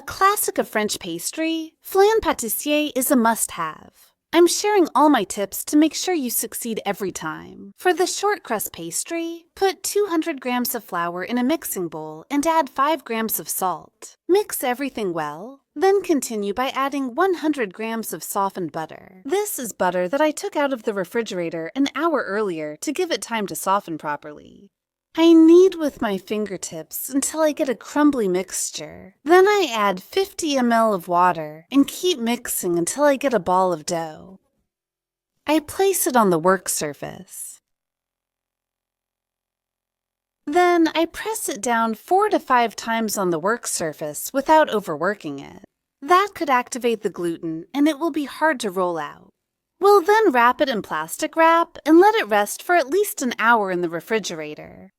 classic of French pastry, Flan Pâtissier is a must-have. I'm sharing all my tips to make sure you succeed every time. For the shortcrust pastry, put 200 grams of flour in a mixing bowl and add 5 grams of salt. Mix everything well, then continue by adding 100 grams of softened butter. This is butter that I took out of the refrigerator an hour earlier to give it time to soften properly. I knead with my fingertips until I get a crumbly mixture. Then I add 50 ml of water and keep mixing until I get a ball of dough. I place it on the work surface. Then I press it down 4 to 5 times on the work surface without overworking it. That could activate the gluten and it will be hard to roll out. We'll then wrap it in plastic wrap and let it rest for at least an hour in the refrigerator.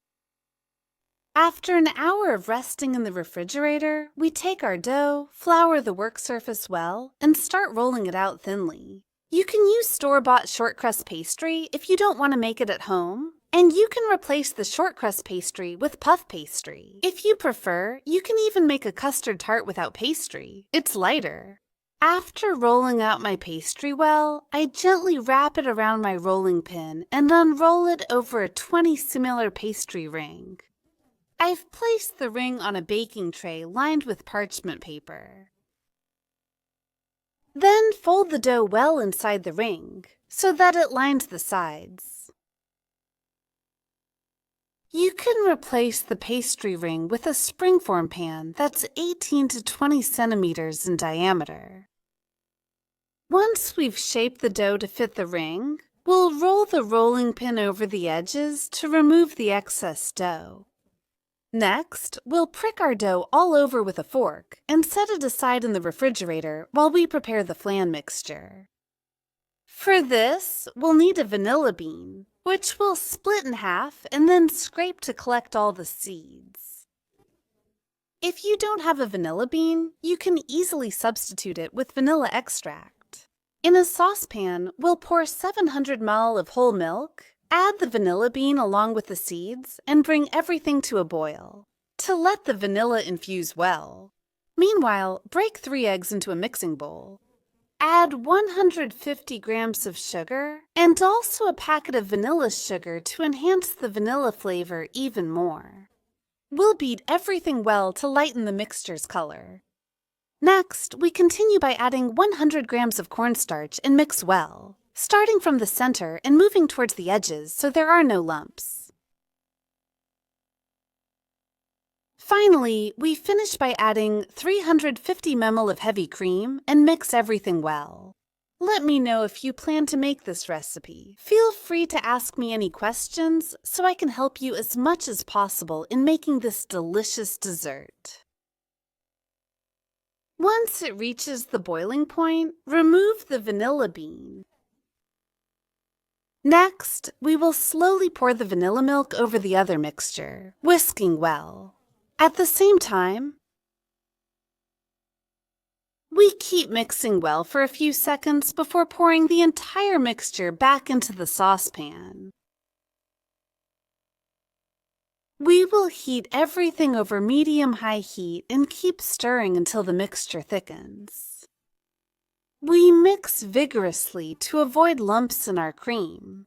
After an hour of resting in the refrigerator, we take our dough, flour the work surface well, and start rolling it out thinly. You can use store-bought shortcrust pastry if you don't want to make it at home, and you can replace the shortcrust pastry with puff pastry. If you prefer, you can even make a custard tart without pastry. It's lighter. After rolling out my pastry well, I gently wrap it around my rolling pin and unroll it over a 20 similar pastry ring. I've placed the ring on a baking tray lined with parchment paper. Then fold the dough well inside the ring so that it lines the sides. You can replace the pastry ring with a springform pan that's 18 to 20 centimeters in diameter. Once we've shaped the dough to fit the ring, we'll roll the rolling pin over the edges to remove the excess dough. Next, we'll prick our dough all over with a fork and set it aside in the refrigerator while we prepare the flan mixture. For this, we'll need a vanilla bean, which we'll split in half and then scrape to collect all the seeds. If you don't have a vanilla bean, you can easily substitute it with vanilla extract. In a saucepan, we'll pour 700 ml of whole milk, add the vanilla bean along with the seeds, and bring everything to a boil to let the vanilla infuse well. Meanwhile, break 3 eggs into a mixing bowl. Add 150 grams of sugar and also a packet of vanilla sugar to enhance the vanilla flavor even more. We'll beat everything well to lighten the mixture's color. Next, we continue by adding 100 grams of cornstarch and mix well, starting from the center and moving towards the edges so there are no lumps. Finally, we finish by adding 350 ml of heavy cream and mix everything well. Let me know if you plan to make this recipe. Feel free to ask me any questions so I can help you as much as possible in making this delicious dessert. Once it reaches the boiling point, remove the vanilla bean. Next, we will slowly pour the vanilla milk over the other mixture, whisking well. At the same time, we keep mixing well for a few seconds before pouring the entire mixture back into the saucepan. We will heat everything over medium-high heat and keep stirring until the mixture thickens. We mix vigorously to avoid lumps in our cream.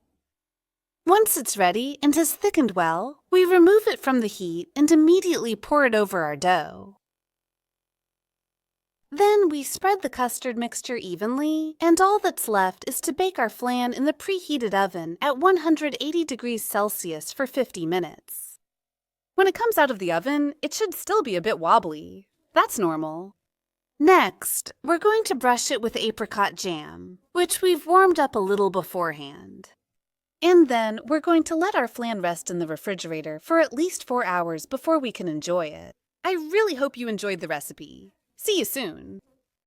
Once it's ready and has thickened well, we remove it from the heat and immediately pour it over our dough. Then we spread the custard mixture evenly, and all that's left is to bake our flan in the preheated oven at 180 degrees Celsius for 50 minutes. When it comes out of the oven, it should still be a bit wobbly. That's normal. Next, we're going to brush it with apricot jam, which we've warmed up a little beforehand. And then we're going to let our flan rest in the refrigerator for at least 4 hours before we can enjoy it. I really hope you enjoyed the recipe. See you soon!